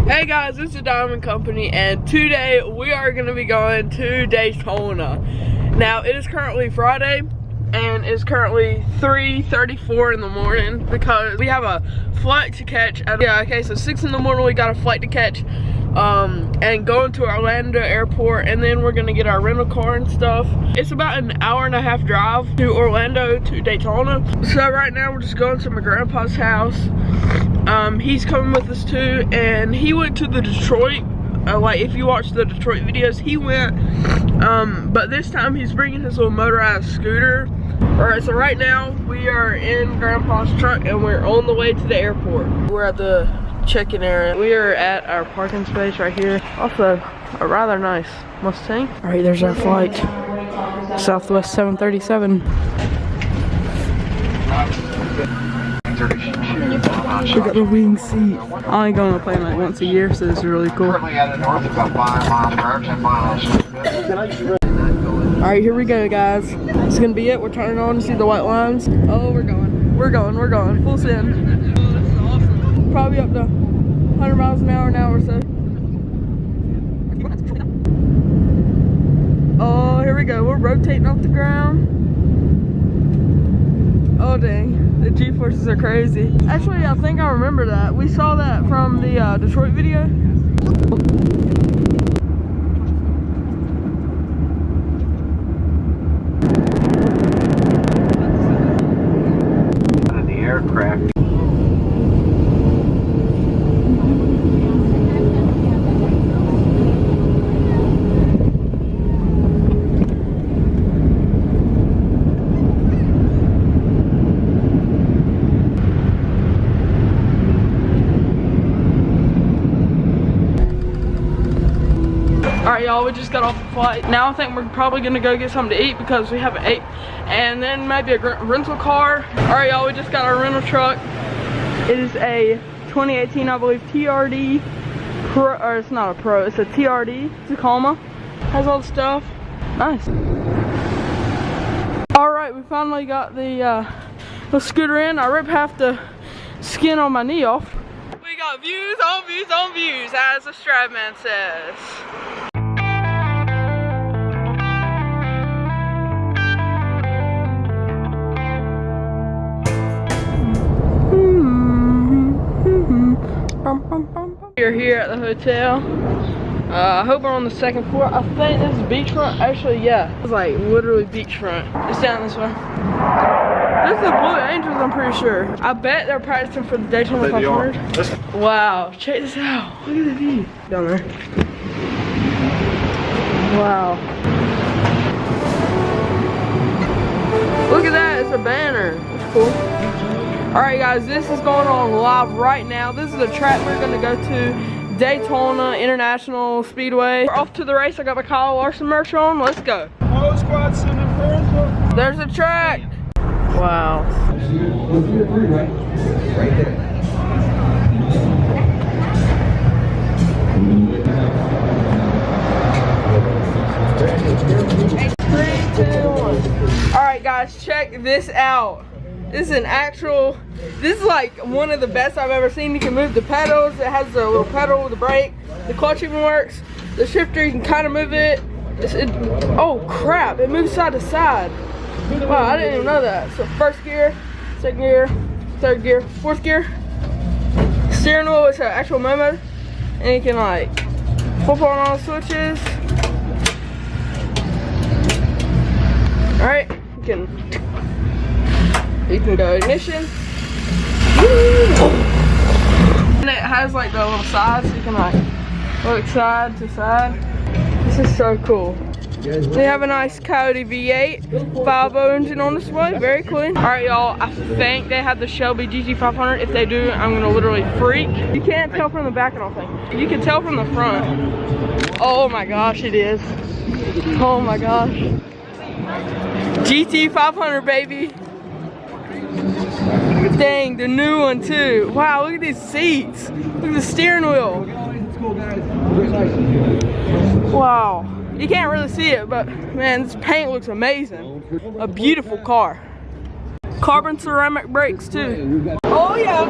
Hey guys, it's the Diamond Company, and today we are going to be going to Daytona. Now, it is currently Friday, and it's currently 3:34 in the morning because we have a flight to catch. So 6 in the morning we got a flight to catch, and going to Orlando airport, and then we're going to get our rental car and stuff. It's about an hour-and-a-half drive to Orlando to Daytona. So right now we're just going to my grandpa's house. He's coming with us too, and he went to the Detroit, like if you watch the Detroit videos, he went, but this time he's bringing his little motorized scooter. Alright, so right now we are in Grandpa's truck and we're on the way to the airport. We're at the check-in area. We are at our parking space right here. Also, a rather nice Mustang. Alright, there's our flight. Southwest 737. We got a wing seat. I only go on a plane like once a year, so this is really cool. Alright, here we go, guys. This is gonna be it. We're turning on to see the white lines. Oh, we're going. We're going. We're going. Full send. Oh, this is awesome. Probably up to 100 miles an hour now or so. Oh, here we go. We're rotating off the ground. Oh, dang. The G-forces are crazy. Actually, I think I remember that. We saw that from the Detroit video. The aircraft. Alright, y'all, we just got off the flight. Now I think we're probably gonna go get something to eat because we haven't ate. And then maybe a rental car. Alright, y'all, we just got our rental truck. It is a 2018, I believe, TRD Pro, or it's not a Pro, it's a TRD Tacoma. Has all the stuff. Nice. Alright, we finally got the scooter in. I ripped half the skin on my knee off. We got views on views on views, as the Stradman says. We're here at the hotel. I hope we're on the second floor. I think this is beachfront. Actually, yeah. It's like literally beachfront. It's down this way. This is the Blue Angels, I'm pretty sure. I bet they're practicing for the Daytona 500. Wow, check this out. Look at the view. Down there. Wow. Look at that, it's a banner. That's cool. Alright guys, this is going on live right now. This is the track we're gonna go to, Daytona International Speedway. We're off to the race. I got my Kyle Larson merch on. Let's go. There's a track. Wow. Right there. Three, two, one. Alright guys, check this out. This is this is like one of the best I've ever seen. You can move the pedals. It has a little pedal with a brake. The clutch even works. The shifter, you can kind of move it. Oh crap, it moves side to side. Wow, I didn't even know that. So first gear, second gear, third gear, fourth gear. Steering wheel is an actual mode, and you can like flip on all the switches. Alright, you can go ignition. And it has like the little sides, so you can like look side to side. This is so cool. They have a nice Coyote V8 5.0 engine on display, very clean. Alright y'all, I think they have the Shelby GT500. If they do, I'm gonna literally freak. You can't tell from the back, I don't think. You can tell from the front. Oh my gosh, it is. Oh my gosh. GT500, baby. Dang, the new one too. Wow, look at these seats. Look at the steering wheel. Wow. You can't really see it, but man, this paint looks amazing. A beautiful car. Carbon ceramic brakes too. Oh yeah.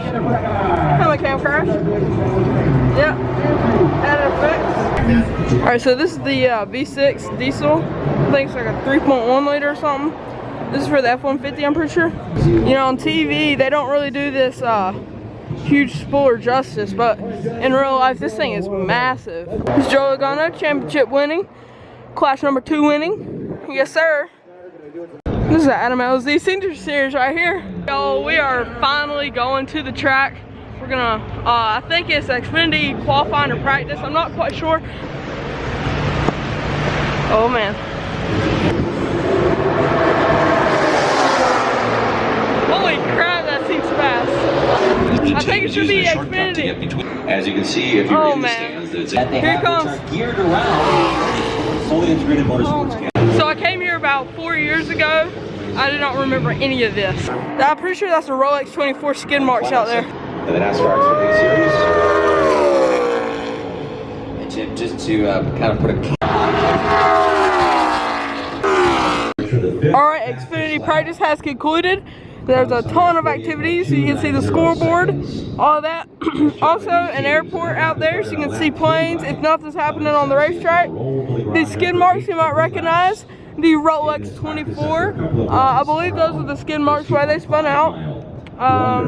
Kind of cam crash. Yep. Added effects. Alright, so this is the V6 diesel. I think it's like a 3.1 liter or something. This is for the F-150, I'm pretty sure. You know, on TV, they don't really do this huge spoiler justice, but in real life, this thing is massive. This is Joe Logano, championship winning, class number 2 winning. Yes, sir. This is the Adam LZ Senior Series right here. So we are finally going to the track. We're gonna, I think it's Xfinity qualifying or practice. I'm not quite sure. Oh man. Holy crap, that seems fast. I think it should be Xfinity. As you can see, if you're in the stands, here it comes. Geared around fully integrated motorsports. So I came here about 4 years ago. I do not remember any of this. I'm pretty sure that's a Rolex 24 skid marks out there. And the NASCAR Xfinity Series. And just to kind of put a... Alright, Xfinity practice has concluded. There's a ton of activities, so you can see the scoreboard, all of that. Also, an airport out there, so you can see planes if nothing's happening on the racetrack. These skid marks you might recognize, the Rolex 24. I believe those are the skid marks where they spun out,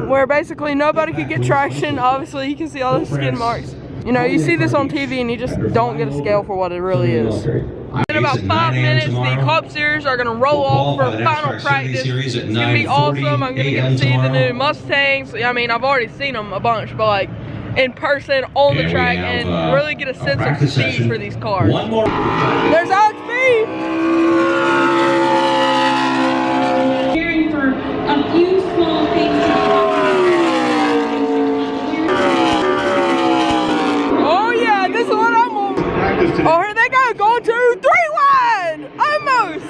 where basically nobody could get traction. Obviously, you can see all those skid marks. You know, you see this on TV and you just don't get a scale for what it really is. In about 5 minutes, the Cup Series are going to roll off for final practice. It's going to be awesome. I'm going to get to see the new Mustangs. I mean, I've already seen them a bunch, but like in person on the track and really get a sense of speed for these cars. There's Alex B. Caring for a few small things. Oh yeah, this is what I'm on. Oh, here they go, going 2, 3 wide, almost.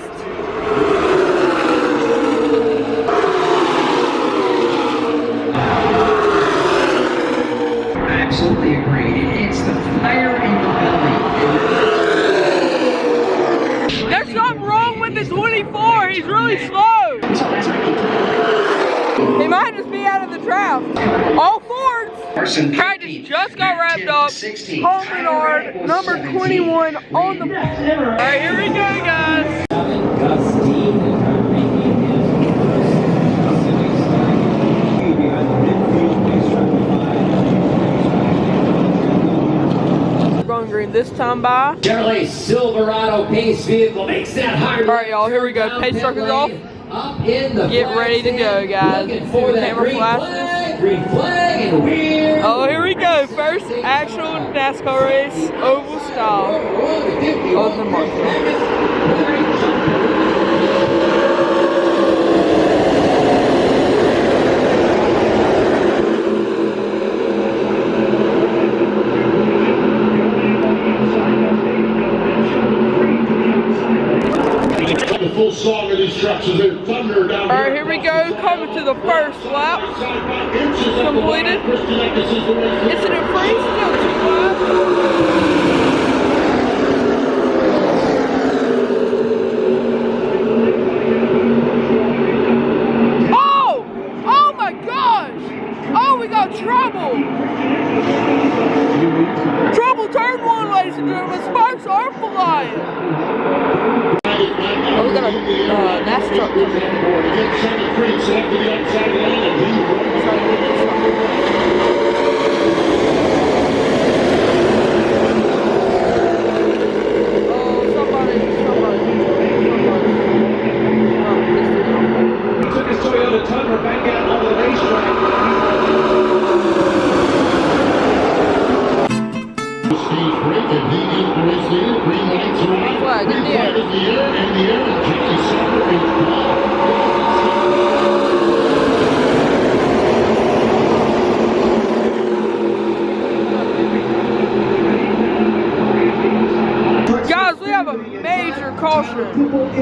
Absolutely agreed. It's the fire in the belly. There's something wrong with the 24. He's really slow. He might just be out of the draft. All Fords. Practice just got wrapped up. Paul Menard, number 21 on the pole. All right, here we go, guys. Going green this time by Chevrolet Silverado pace vehicle makes that hard. All right, y'all, here we go. Pace truck is off. Get ready to go, guys. See the camera flashes. Green flag and we're... Oh, here we go. First actual NASCAR race, oval style. Oh, the market. Full song of these trucks is in thunder down here. All right, here we go. Coming to the first lap. Completed. Incident free. Still 2 laps. Oh! Oh my gosh! Oh, we got trouble. Trouble turn 1, ladies and gentlemen. Sparks are flying. Oh, we got a NASCAR truck coming in. Oh, somebody. Took his Toyota Tundra back out on the racetrack. Steve Brake and he is leader. Green lights are on. Flag in the air. In the air, and Johnny Summer is Guys, we have a major caution.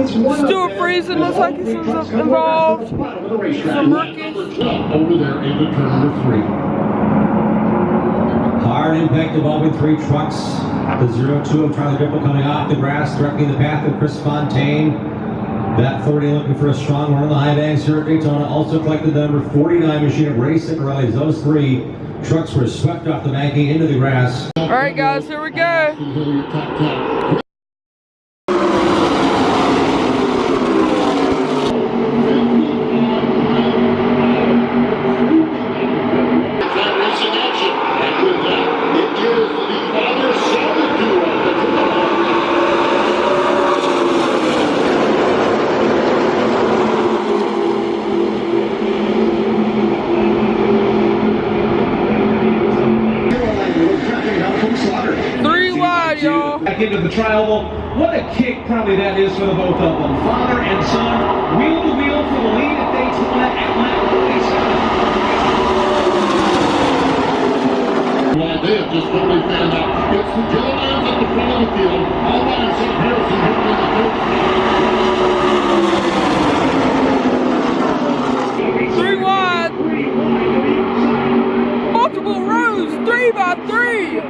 Stuart Friesen looks like he's involved. Some rookies. over there into turn number 3. Hard impact involving 3 trucks. The 0-2 of Charlie Gripple coming off the grass, directing the path of Chris Fontaine. That 40 looking for a strong run on the high banks here at Daytona. Also collected the number 49 machine of Ray Ciccarelli's. Those three trucks were swept off the banking into the grass. All right, guys, here we go. Back into the tri-oval. What a kick probably that is for the both of them. Father and son, wheel to wheel for the lead at Daytona Atlanta. Well, they have just totally fanned out. It's the Gillilands at the front of the field. All by himself. Harrison hitting in the third. 3 wide. Multiple rows. 3 by 3.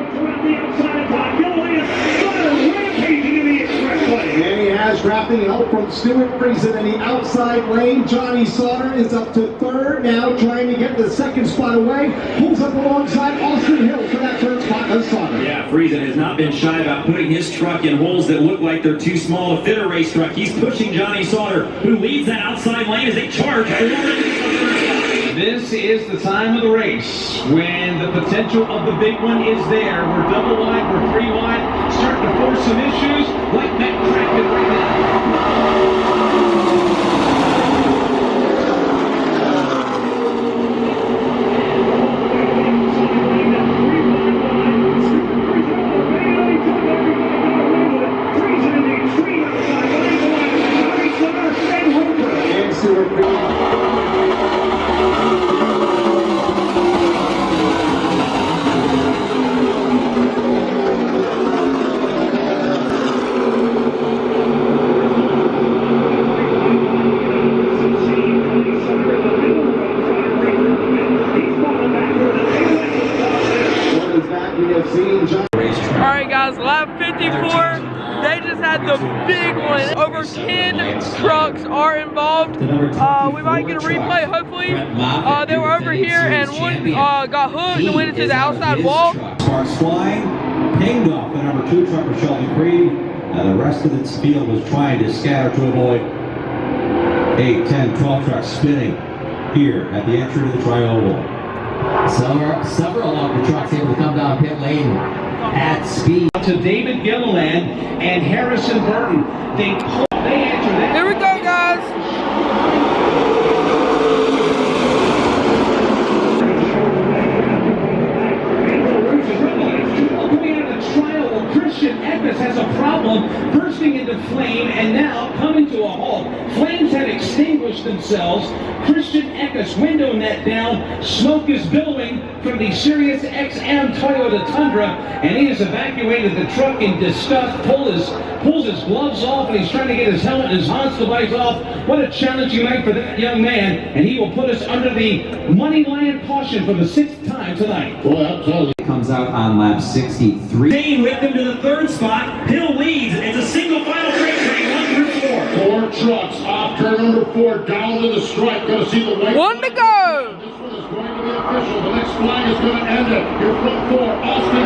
And he has wrapping help from Stuart Friesen in the outside lane. Johnny Sauter is up to third now, trying to get the second spot away. Pulls up alongside Austin Hill for that third spot of Sauter. Yeah, Friesen has not been shy about putting his truck in holes that look like they're too small to fit a race truck. He's pushing Johnny Sauter, who leads that outside lane as they charge forward. This is the time of the race when the potential of the big one is there. We're double wide, we're 3 wide, starting to force some issues like that tracking right now. Alright guys, lap 54, they just had the big one. Over 10 trucks are involved. We might get a replay, hopefully. They were over here and one got hooked and went into the outside wall. Sparks flying, pinged off the number 2 truck for Shelby Creed. The rest of its field was trying to scatter to avoid 8, 10, 12 trucks spinning here at the entry to the tri-oval. Several of the trucks able to come down pit lane at speed. To David Gilliland and Harrison Burton. They answer that. Here we go, guys. Coming out of the trial, Christian Eckes has a problem bursting into flame and now coming to a halt. Flames had extinguished themselves. Christian Eckes, window net down. Smoke is billowing from the Sirius XM Toyota Tundra, and he has evacuated the truck in disgust. Pulls his gloves off, and he's trying to get his helmet and his Hans device off. What a challenging night for that young man, and he will put us under the money line caution for the 6th time tonight. Boy, I'm telling you. Comes out on lap 63. Dane with them to the 3rd spot. Hill leads. It's a single final freight train, 1 through 4. 4 trucks off turn number 4, down to the stripe. Gonna see the white. 1 to go. This one is going to be official. The next flag is going to end it. Your front 4, Austin